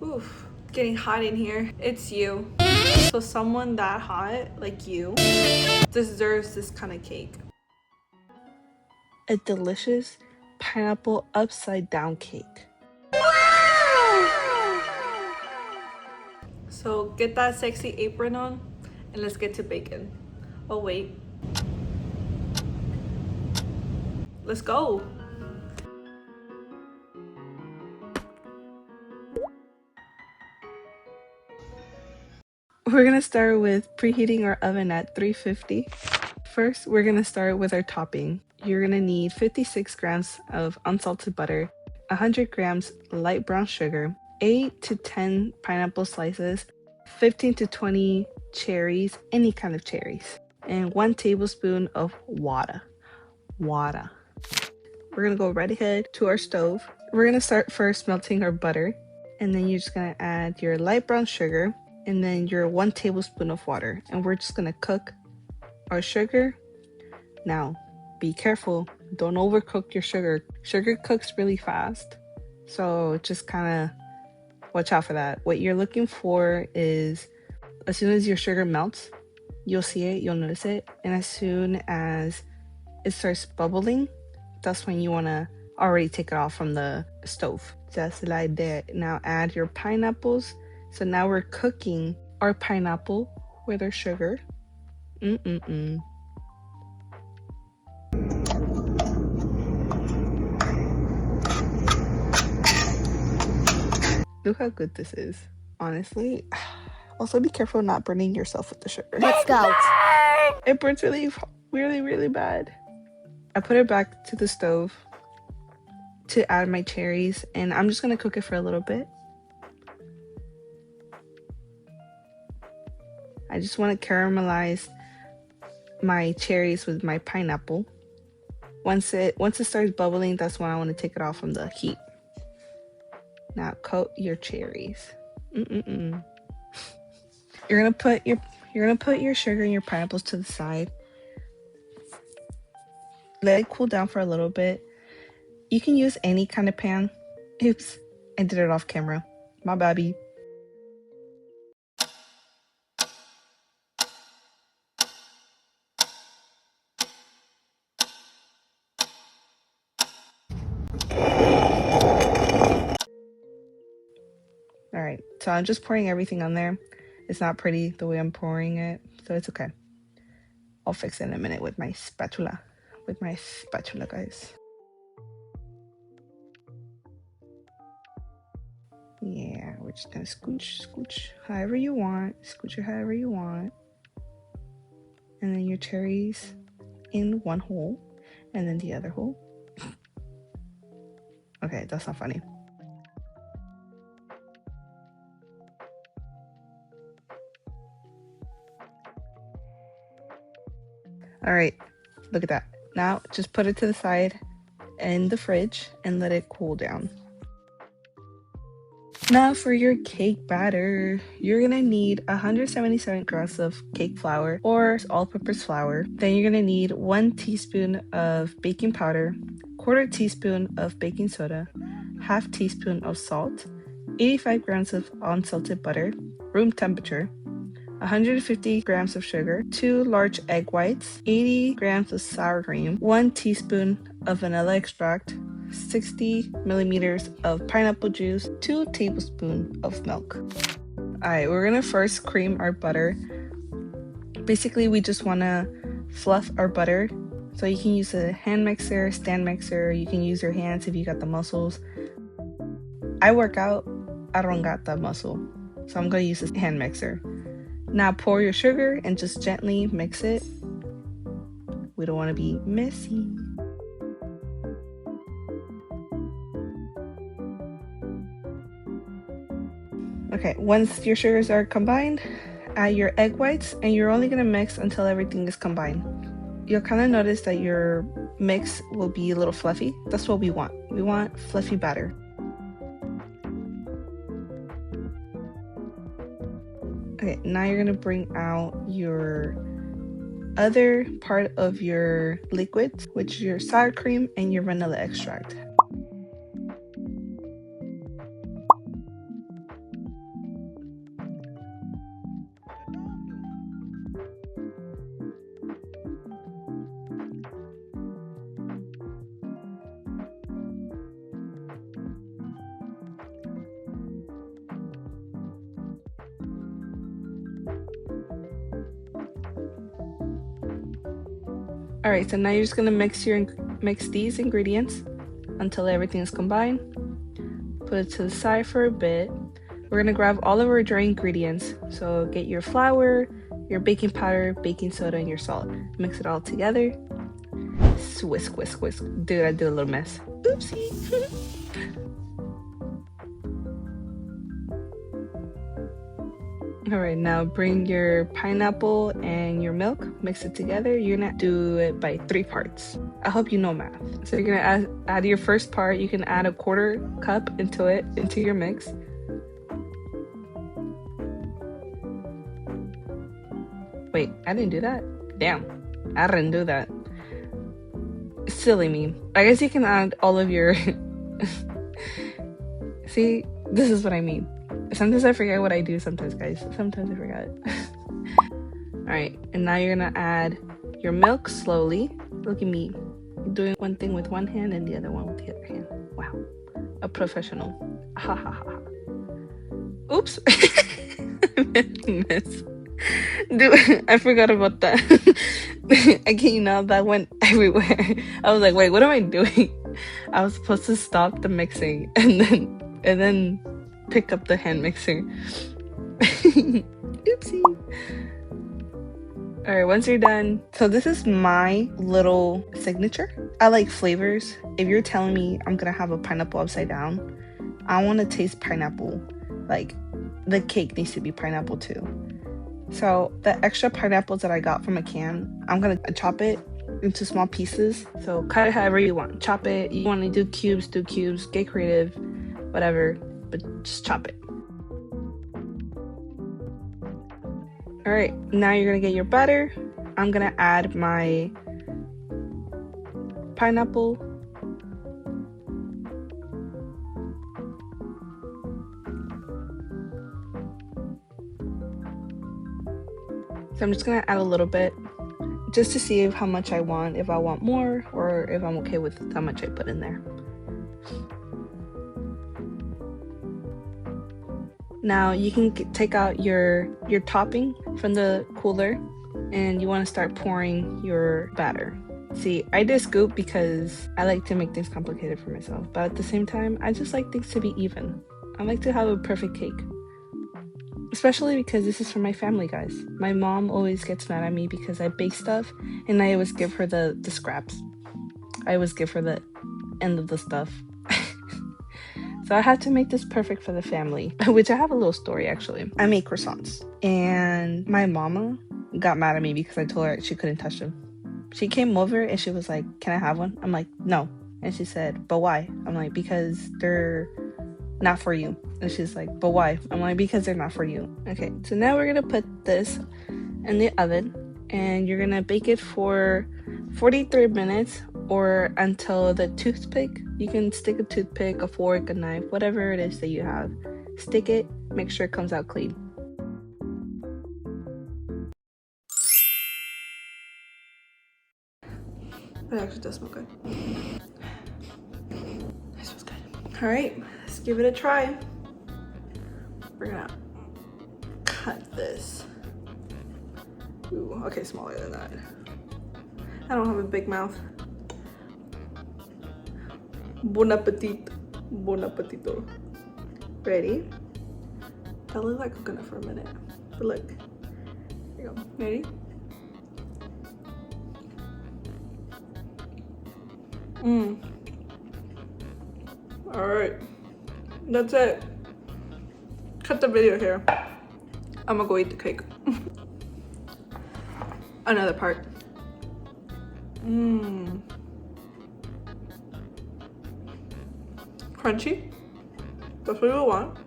Oof, getting hot in here. It's you. So someone that hot, like you, deserves this kind of cake. A delicious pineapple upside down cake. So get that sexy apron on and let's get to baking. Oh wait. Let's go. We're gonna start with preheating our oven at 350. First, we're gonna start with our topping. You're gonna need 56 grams of unsalted butter, 100 grams light brown sugar, 8 to 10 pineapple slices, 15 to 20 cherries, any kind of cherries, and 1 tablespoon of water. We're gonna go right ahead to our stove. We're gonna start first melting our butter, and then you're just gonna add your light brown sugar, and then your 1 tablespoon of water, and we're just gonna cook our sugar. Now, be careful, don't overcook your sugar. Sugar cooks really fast, so just kind of watch out for that. What you're looking for is, as soon as your sugar melts, you'll see it, you'll notice it, and as soon as it starts bubbling, that's when you want to already take it off from the stove. Just like that. Now add your pineapples. So now we're cooking our pineapple with our sugar. Look how good this is, honestly. Also be careful not burning yourself with the sugar. Let's go. It burns really bad. I put it back to the stove to add my cherries, and I'm just gonna cook it for a little bit. I just want to caramelize my cherries with my pineapple. Once it starts bubbling, that's when I want to take it off from the heat. Now coat your cherries. You're gonna put your sugar and your pineapples to the side. Let it cool down for a little bit. You can use any kind of pan. Oops, I did it off camera. My baby. Alright, so I'm just pouring everything on there. It's not pretty the way I'm pouring it, so it's okay. I'll fix it in a minute with my spatula. Guys. Yeah, we're just gonna scooch however you want. Scooch it however you want. And then your cherries in one hole, and then the other hole. Okay, that's not funny. All right, look at that. Now just put it to the side in the fridge and let it cool down. Now for your cake batter, you're gonna need 177 grams of cake flour or all-purpose flour. Then you're gonna need 1 teaspoon of baking powder, 1/4 teaspoon of baking soda, 1/2 teaspoon of salt, 85 grams of unsalted butter, room temperature, 150 grams of sugar, 2 large egg whites, 80 grams of sour cream, 1 teaspoon of vanilla extract, 60 millimeters of pineapple juice, 2 tablespoons of milk. Alright, we're gonna first cream our butter. Basically, we just wanna fluff our butter. So you can use a hand mixer, stand mixer, you can use your hands if you got the muscles. I work out, I don't got that muscle, so I'm gonna use a hand mixer. Now pour your sugar and just gently mix it. We don't want to be messy. Okay, once your sugars are combined, add your egg whites, and you're only going to mix until everything is combined. You'll kind of notice that your mix will be a little fluffy. That's what we want. We want fluffy batter. Okay, now you're gonna bring out your other part of your liquid, which is your sour cream and your vanilla extract. All right, so now you're just gonna mix these ingredients until everything is combined. Put it to the side for a bit. We're gonna grab all of our dry ingredients. So get your flour, your baking powder, baking soda, and your salt. Mix it all together. Whisk, whisk, whisk. Dude, I did a little mess. Oopsie. All right, now bring your pineapple and your milk, mix it together. You're gonna do it by 3 parts. I hope you know math. So you're gonna add your first part. You can add a 1/4 cup into your mix. Wait, I didn't do that? Damn, I didn't do that. Silly me. I guess you can add all of your... See, this is what I mean. Sometimes I forget what I do sometimes, guys. Sometimes I forget. Alright, and now you're gonna add your milk slowly. Look at me. Doing one thing with one hand and the other one with the other hand. Wow. A professional. Ha ha ha. Oops. Miss. Dude, I forgot about that. Again, that went everywhere. I was like, wait, what am I doing? I was supposed to stop the mixing and then pick up the hand mixer. Oopsie. All right, once you're done, so this is my little signature. I like flavors. If you're telling me I'm gonna have a pineapple upside down, I want to taste pineapple. Like, the cake needs to be pineapple too. So the extra pineapples that I got from a can, I'm gonna chop it into small pieces. So cut it however you want. Chop it. You want to do cubes, get creative, whatever, but just chop it. All right, now you're gonna get your butter. I'm gonna add my pineapple. So I'm just gonna add a little bit just to see how much I want, if I want more or if I'm okay with how much I put in there. Now you can take out your topping from the cooler and you want to start pouring your batter. See, I did scoop because I like to make things complicated for myself, but at the same time, I just like things to be even. I like to have a perfect cake. Especially because this is for my family, guys. My mom always gets mad at me because I bake stuff and I always give her the scraps. I always give her the end of the stuff. So I had to make this perfect for the family, which I have a little story actually. I make croissants and my mama got mad at me because I told her she couldn't touch them. She came over and she was like, "Can I have one?" I'm like, "No." And she said, "But why?" I'm like, "Because they're not for you." And she's like, "But why?" I'm like, "Because they're not for you." Okay, so now we're gonna put this in the oven and you're gonna bake it for 43 minutes or until the toothpick, you can stick a toothpick, a fork, a knife, whatever it is that you have. Stick it, make sure it comes out clean. It actually does smell good. It smells good. All right, let's give it a try. We're gonna cut this. Ooh, okay, smaller than that. I don't have a big mouth. Bon appetit. Bon appetito. Ready? That looked like coconut for a minute. But look. Here you go. Ready? Alright. That's it. Cut the video here. I'm gonna go eat the cake. Another part. Crunchy. That's what you want.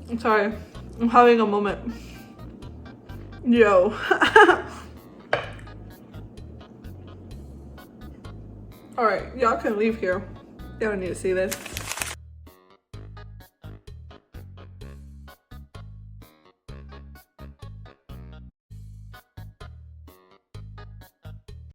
I'm sorry. I'm having a moment. Yo. Alright, y'all can leave here. Y'all don't need to see this.